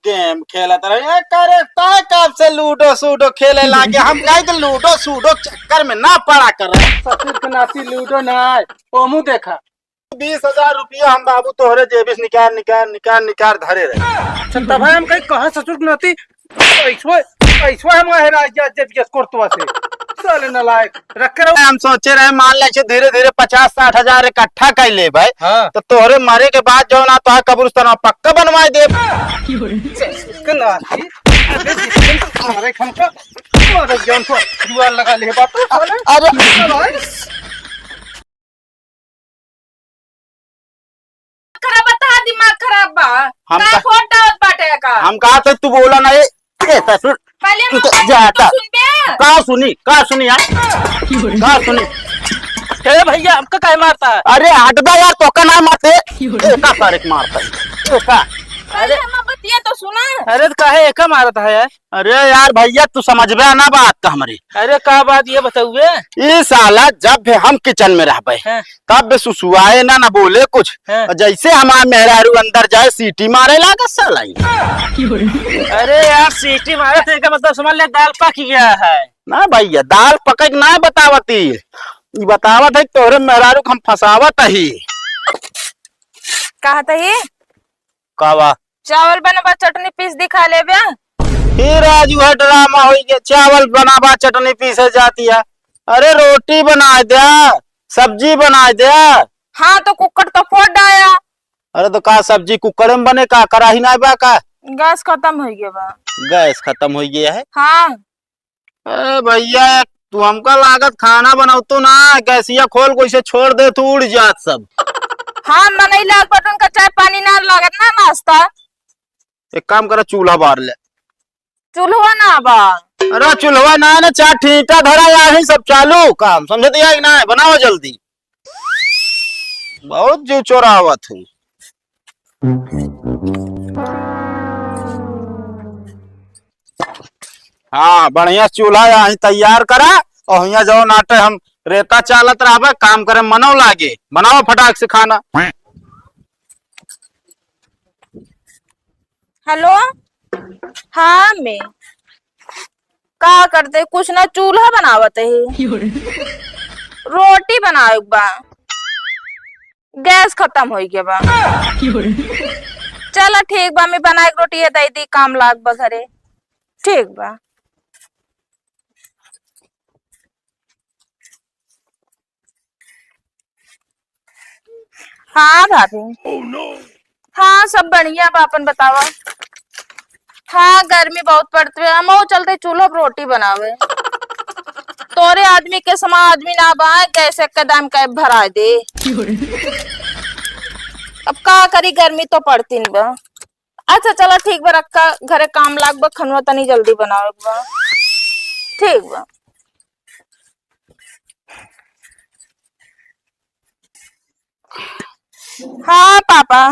Game खेलत रहे करे कब से लूडो सूडो खेले लागे हम कहे तो लूडो सूडो चक्कर में ना पड़ा कर रहे। ससुर के नाती लूडो ना ओमू देखा 20,000 रुपया हम बाबू तोहरे जेबी से निकाल धरे रहे। तब हम कहीं कहा ससुर के नाती ऐसो हम जब कोर्टवा से साले नलायक रखे रहो। हम सोचे रहे मान ले धीरे धीरे 50-60 हजार इकट्ठा कर ले भाई। हाँ। तो तोहरे मारे के बाद जो ना तो कब्रिस्तान पक्का बनवाए दे। हमारे खमका और जान को दीवार लगा ले बात अरे खराब बता दिमाग खराब बा हम का फोटा बाटे का हम कहा था तू बोला नहीं ससुर पहले तो जाता सुन बे का सुनी यार का सुनी ए भैया हमका काहे मारता है? अरे हटदा यार तो का ना मारते एका तारीख मारता है एका। अरे हम बतिया तो सुना अरे तो काहे एका मारता है यार? अरे यार भैया तू समझ में ना बात का हमारी। अरे का बात ये बताऊए? ये साला जब भी हम किचन में रह हाँ। तब सुसुआए ना बोले कुछ। हाँ। और जैसे हमारा मेहरारू अंदर जाए सीटी मारे लागा साला ही। अरे यार सीटी मारे थे का मतलब समझ ले दाल पक गया है ना भैया दाल पकड़ ना बतावती ये बतावत है तोहरे मेहरारू हम फसावत ही। कहा था ये कावा चावल बनवा चटनी पीस दिखा ले बे। फिर राजू है ड्रामा हो गया चावल बनावा चटनी पीसे जाती है। अरे रोटी बना दे सब्जी बना दे। हाँ तो कुकर तो फोड़ डाया। अरे तो का सब्जी कुकर में बने का कराही ना बा का गैस खत्म हो गया बा। गैस खत्म हो गया है। हाँ अरे भैया तू हमका लागत खाना बनाओ ना गैसिया खोल कोई से छोड़ दे तू उड़ जात सब। हाँ मनई लाल बटन का चाय पानी ना लागत ना नाश्ता। एक काम करा चूल्हा बार ले। चूल्हा ना बा। अरे चूल्हा ना ना चार ठीटा धरा है सब चालू काम समझ दिया कि ना बनाओ जल्दी बहुत जीव चोरावत है। हाँ बढ़िया चूल्हा यहाँ तैयार करा और यहाँ जाओ नाटे हम रेता चालत रहा काम करे मनो लागे बनाओ फटाक से खाना। हेलो हाँ मैं का करते कुछ ना चूल्हा बनावत है रोटी बनावे बा गैस खत्म हो गया बा। चलो ठीक बा मैं बनाए रोटी है दी काम लाग बा घरे ठीक बा। हाँ भाभी हाँ सब बढ़िया बा अपन बतावा। हाँ गर्मी बहुत पड़ती है हम चलते चूल्हा पर रोटी बनावे तोरे आदमी के समा आदमी ना बा कैसे कदम का भरा दे। अब का करी गर्मी तो पड़ती नहीं बा। अच्छा चलो ठीक बा रखा घरे काम लाग बा खनवा तनी जल्दी बनावे बा ठीक बा। हाँ पापा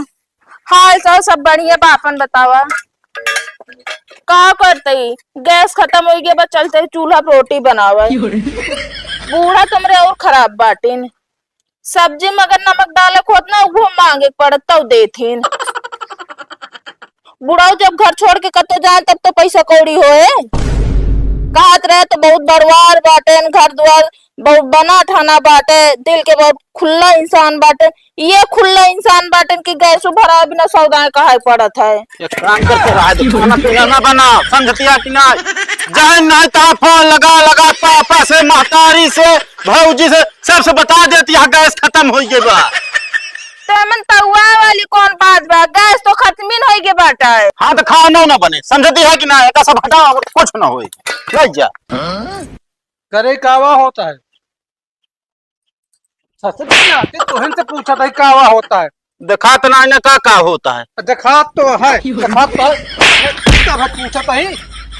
हाल चाल सब बढ़िया बा अपन बतावा। का करते गैस खत्म हो गया बा चलते चूल्हा पर रोटी बनावा। बूढ़ा तुमरे और खराब बाटिन सब्जी में अगर नमक डाले खोत ना वो मांगे पड़त तो देथिन। बूढ़ा जब घर छोड़ के कतो जाए तब तो पैसा कौड़ी होए कहत रहे तो बहुत बड़वार बाटे घर द्वार बहुत बना ठाना बाटे दिल के बहुत खुला इंसान बाटे ये खुला इंसान बाटे की गैस भरा बिना सौदा कहा पड़त है। एक काम करके रहा दे खाना पीना ना बना समझतिया कि ना जाए ना ता फोन लगा पापा से महतारी से भौजी से सबसे बता देती है गैस खत्म हो गई बा। तेमन तवा वाली कौन बात बा गैस तो खत्म ही हो गई बाटा है। हाँ तो खाना ना बने समझती है कि ना एक सब हटा कुछ ना होए ले जा करे कावा होता है ससुर के नाती तोहन से पूछा था कावा होता है। देखा तो ना का होता है देखा तो है देखा तो है पूछा था ही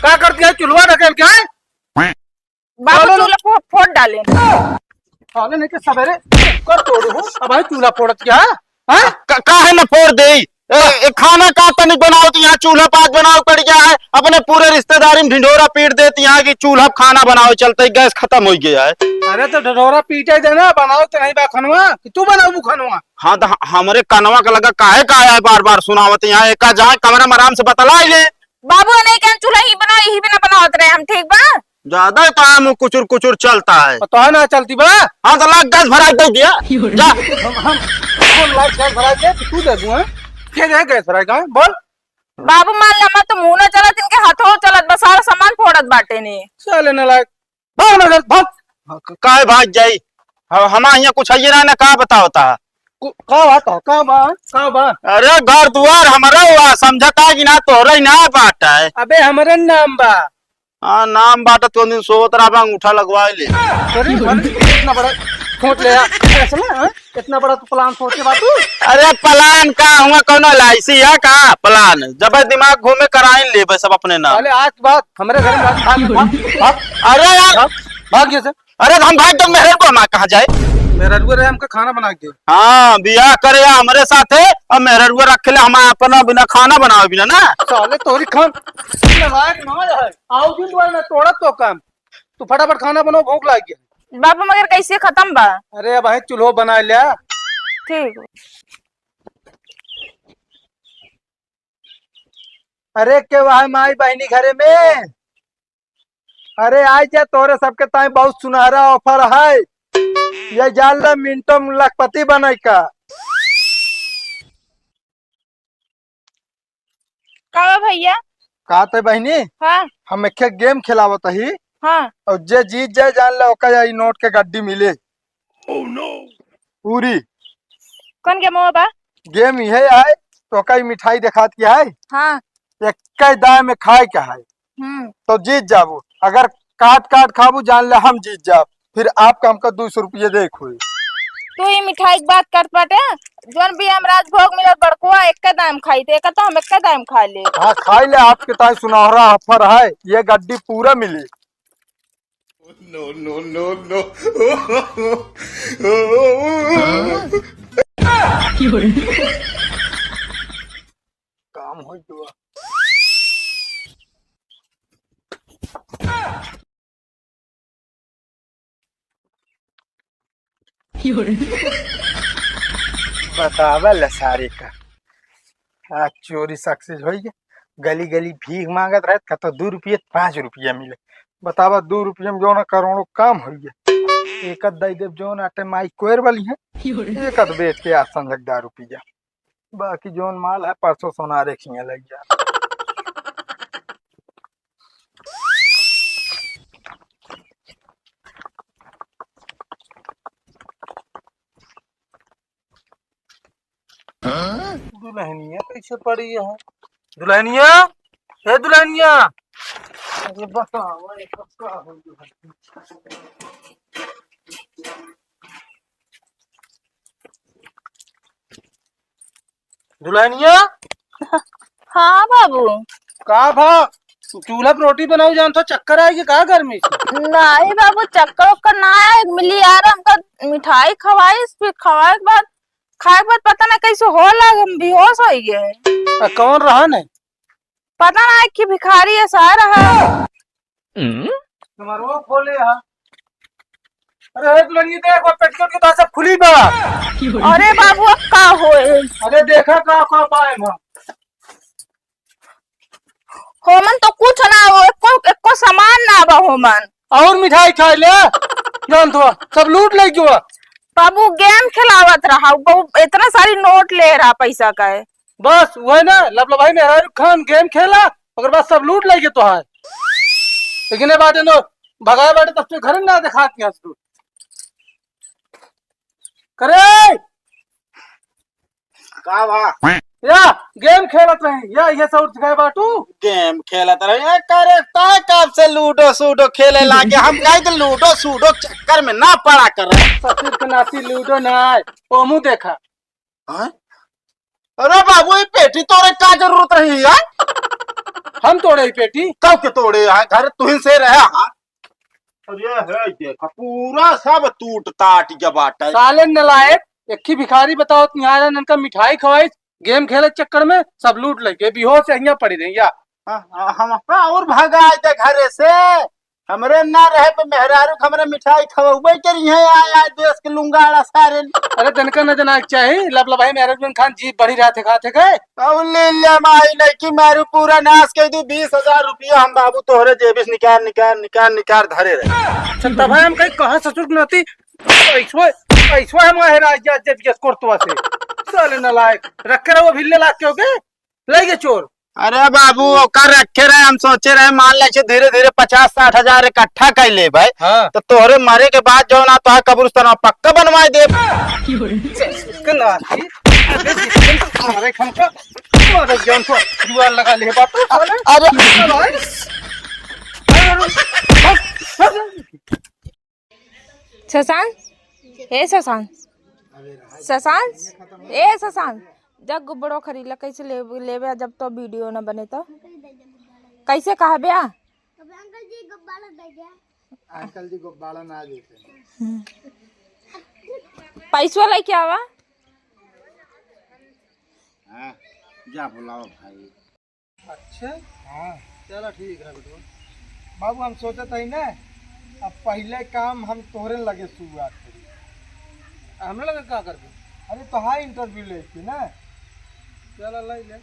का करती है चूल्हा रखेल क्या है बाबू चूल्हा फोड़ डाले साले नहीं के सवेरे कर तोड़ू हो अब भाई चूल्हा फोड़त क्या है का है ना फोड़ दे खाना का तो नहीं बनाओ तो यहाँ चूल्हा पात बनाओ पड़ गया है। अपने पूरे रिश्तेदारी में ढिंढोरा पीट देती यहाँ की चूल्हा खाना बनाओ चलते गैस खत्म हो गया है। अरे तो ढोरा पीटे देना, बनाओ तो नहीं बा खनवा कि तू बनाऊ खनवा। हाँ तो हमारे कनवा का लगा काहे का है बार बार सुनावत यहाँ एक जहाँ कमरा में आराम से बतला ले। बाबू नहीं क्या चूल्हा ही बना, यही बिना बनावत रहे हम, ठीक बा। ज्यादा काम कुचुर कुचुर चलता है तो है ना चलती बा। हाँ तो लाख गैस भरा दे दिया जा। हम लाख गैस भरा दे तू दे दूं। क्या जाए गैस भरा का बोल। बाबू मान लमा तो मुंह न चलत, इनके हाथों चलत, बस सारा सामान फोड़त बाटे ने। चले न लायक भाग ना भाग। काहे भाग जाई हमारे यहाँ कुछ है ना का बताओता का बात है का बा। अरे घर दुआर हमारा हुआ समझता कि ना तोरा ही ना बाटा है। अबे हमारे नाम बा। हाँ नाम बाटा तो दिन सोत रहा अंगूठा लगवा ले। इतना बड़ा सोच ले फैसला, इतना बड़ा तो प्लान सोचे बातू। अरे प्लान का हुआ कौन लाइसी है का प्लान जब दिमाग घूमे कराए ले बस सब अपने नाम। अरे आज बात हमारे घर में भाग। अरे यार भाग जैसे। अरे हम भाग तो मेहर को कहा जाए। मेरा रुआ हमका खाना बना के। हाँ बियाह करे हमारे साथ है और मेहरा रुआ रख ले हम अपना बिना खाना बनाओ बिना ना। साले तोरी खान आओ दिन ना तोड़ा तो काम। तू फटाफट खाना बनाओ, भूख लग गया। बाबू मगर कैसे खत्म बा? अरे अब है चूल्हो बना लिया। ठीक। अरे के वह माई बहनी घरे में। अरे आज जा तोरे सबके ताई बहुत सुनहरा ऑफर है। ये जाल ला मिनटों में लखपति बने का। का भैया? का तो बहनी हाँ हम एक गेम खिलावत ही हाँ। और जे जीत जाए जान ला ओका ई नोट के गड्डी मिले। Oh no. पूरी कौन गेम हुआ बा? गेम ये है तो कई मिठाई दिखात क्या है। हाँ। एक दाय में खाए क्या है तो जीत जाबू। अगर काट काट खाबू जान ले हम जीत जाब। फिर आपका हमका 200 रुपये देखो। तू ये मिठाई की बात कर पाटे जोन भी हम राजभोग मिलत बड़कुआ एक दाम खाई थे तो हम एक दाम खा ले। हाँ खाई ले आपके ताई सुनहरा ऑफर है। ये गड्डी पूरा मिली। No, no, no, no. काम हो गया। बतावल सारे का आज चोरी सक्सेस हो गया। गली गली भीख मांगत रहे तो 2 रुपये 5 रुपया मिले। बतावा 2 रुपये में जो ना करोड़ों काम हो गया। एक दई देव जो आटे माई कोयर वाली है एक बेच के आसन लग 10 रुपया। बाकी जोन माल है परसों सोनारे खिया लग गया। दुल्हनिया कैसे पड़ी है? दुल्हनिया हे दुल्हनिया। अरे बताओ क्या हो गया? दुल्हनिया। हाँ बाबू। का भा चूल्हा पर रोटी बनाओ जान तो चक्कर आएगी का गर्मी से? नहीं बाबू चक्कर उक्कर ना आए, मिली यार हमका मिठाई खवाई, फिर खवाए के बाद खाए के बाद पता ना कैसे हो लग हम बेहोश हो गए। कौन रहा नहीं पता ना कि भिखारी ऐसा रहा। तुम्हारो खोले हा। अरे दुल्हनिया देख वो पेटीकोट के तो सब खुली बा। अरे बाबू अब का होए? अरे देखा का पाए हम होमन तो कुछ ना हो, एको सामान ना बा होमन। और मिठाई खा ले जान तो सब लूट ले क्यों? बाबू गेम खिलावत रहा, इतना सारी नोट ले रहा पैसा का है। बस वही ना लब भाई मेहरा खान गेम खेला अगर बस सब लूट लेगे तो है। लेकिन ये बात है नो भगाए बाटे तब तो घर में ना दिखा के तू करे का बा या गेम खेलत रहे या ये सब दिखाए बाटू गेम खेलत रहे करे काय कब से लूडो सूडो खेले लागे हम काहे तो लूडो सूडो चक्कर में ना पड़ा कर रहे। ससुर के नाती लूडो ना आए ओमू देखा। हाँ? अरे बाबू ये पेटी तोड़े का जरूरत रही है? हम तोड़े ही पेटी कब के तोड़े है घर तुहिन से रहे। हाँ अरे है देखा पूरा सब टूट टाट के बाटा। साले नलायक एक ही भिखारी बताओ तुम्हारा ननका मिठाई खवाई गेम खेले के चक्कर में सब लूट लेके बेहोश यहाँ पड़ी रही या हम और भागा आए थे घरे से हमरे ना रहे पे मेहरारू हमरे मिठाई खवबे करी है आया देश के लुंगाड़ा सारे अरे तनका न जना चाहिए लब लभाई मैनेजमेंट खान जी बढ़ी रहे थे खाते गए अब ले ले माई नहीं कि मारू पूरा नाश कर दू 20,000 रुपया हम बाबू तोहरे जेबी से निकाल निकाल निकाल निकाल धरे रहे चलता भाई हम कहीं कहाँ ससुर नती ऐसो हम राजा जब यस कोर्टवा से साले नलायक रखे रहो भिल्ले लाग के होगे ले गए चोर अरे बाबू कर रखे रहे हम सोचे रहे मान ले धीरे धीरे 50-60 हजार इकट्ठा कर ले भाई हाँ। तो तोहरे मरे के बाद जो ना तो कब्रिस्तान पक्का बनवाए दे हमारे खम का हमारे जान को जुआ लगा ले बाप अरे शशांक ए शशांक शशांक ए शशांक जब गुब्बड़ो खरीद कैसे लेवे जब तो वीडियो न बने तो कैसे कहा बे अंकल जी गुब्बारा ना देते पैसवा लेके आवा जा बुलाओ भाई अच्छा हाँ चलो ठीक है बेटो बाबू हम सोचा था ना अब पहले काम हम तोहरे लगे शुरुआत करी हमने लगा क्या कर दे अरे तो हाँ इंटरव्यू लेती ना चलो ले ले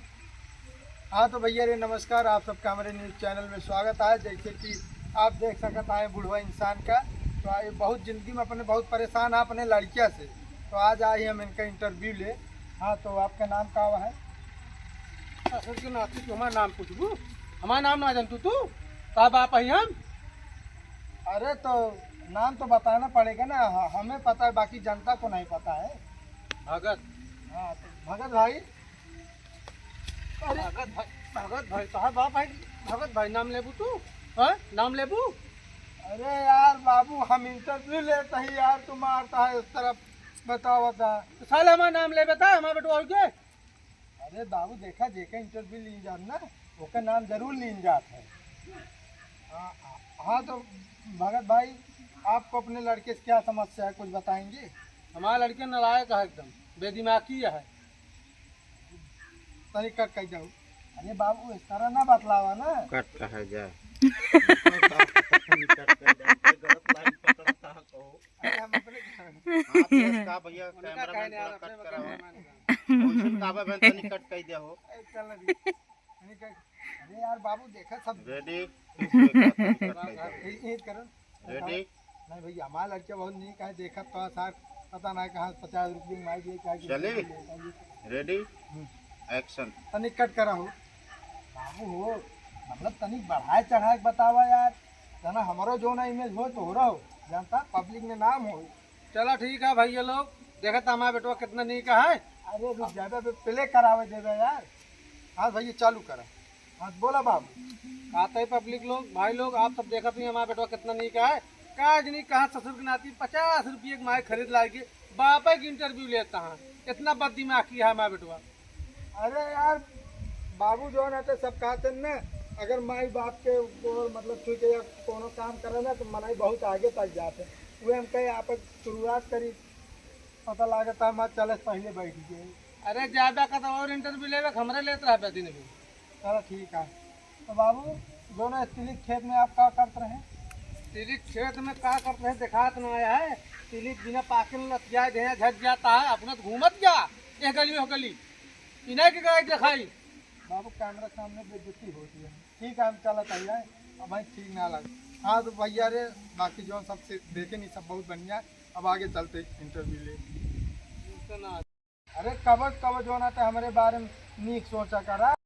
हाँ तो भैया रे नमस्कार आप सबका हमारे न्यूज़ चैनल में स्वागत है। जैसे कि आप देख सकते हैं बुढ़वा इंसान का तो आए बहुत ज़िंदगी में अपने बहुत परेशान है अपने लड़किया से तो आज आए हम इनका इंटरव्यू ले। हाँ तो आपका नाम क्या है? ससुर के नाती हमारा नाम पूछबू हमारा नाम ना जानतू तू कब आप आई हम अरे तो नाम तो बताना पड़ेगा ना हमें पता है बाकी जनता को नहीं पता है। भगत हाँ तो भगत भाई भगत भाई कहा बाप भाई भगत भाई नाम लेबू तू हाँ नाम लेबू अरे यार बाबू हम इंटरव्यू लेते ही यार तुम मारता है उस तरफ बताओ बता। तो साले हमारा नाम ले बता हमारे बेटवा के अरे बाबू देखा जेका इंटरव्यू ली जात ना ओका नाम जरूर ली जात है। हाँ तो भगत भाई आपको अपने लड़के से क्या समस्या है कुछ बताएंगे? हमारा लड़के नालायक है एकदम बेदिमागी है तनी कट कह जाओ। अरे बाबू इस तरह ना बतलावा ना कट कहा जाए अरे हम अपने भैया उनका कहने यार अपने कट कह दिया हो चल ना दी। अरे यार बाबू देखा सब रेडी करो रेडी नहीं भैया हमारा लड़का बहुत नहीं कहे देखा तो सार पता ना कहाँ 50 रुपये माई दिए क्या चले रेडी एक्शन तनिक कट करा हो बाबू हो मतलब तनिक बढ़ाए चढ़ाए बतावा यार जना हमारो जो ना इमेज हो तो हो रहा हो जानता पब्लिक में नाम हो। चलो ठीक है भैया लोग देखा था हमारा बेटवा कितना नहीं का है। अरे रुक ज्यादा प्ले करावे देवे यार। हाँ भैया चालू करा। हाँ बोला बाबू आते ही पब्लिक लोग भाई लोग आप सब देखा थी हमारा बेटवा कितना नहीं का है काज नहीं कहा ससुर की नाती 50 रुपये की माई खरीद लाएगी बापा की इंटरव्यू लेता है इतना बददिमागी है हमारा बेटवा। अरे यार बाबू जो ना तो सब कहते हैं ना अगर माई बाप के मतलब छू के या कोनो काम करे ना तो मनाई बहुत आगे तक जाते वे हम कहे आप शुरुआत करी पता लागता मत चले पहले बैठ गए। अरे ज्यादा का तो और इंटरव्यू लेवे हमरे लेते रहे दिन भी। चलो ठीक है तो बाबू जो ना तिलिक खेत में आप क्या करते रहे? तिलिक खेत में क्या करते हैं दिखात न आया है तिलिक बिना पाके में लतिया गया झट जाता है अपना तो घूमत गया एक गली हो गली इन्हें की गए दिखाई बाबू कैमरा सामने बेइज्जती होती है। ठीक है हम चला तैयार अब भाई ठीक ना लगे। हाँ तो भैया रे बाकी जो सबसे देखे नहीं सब बहुत बढ़िया अब आगे चलते इंटरव्यू ले। अरे कब जो ना तो हमारे बारे में नीक सोचा करा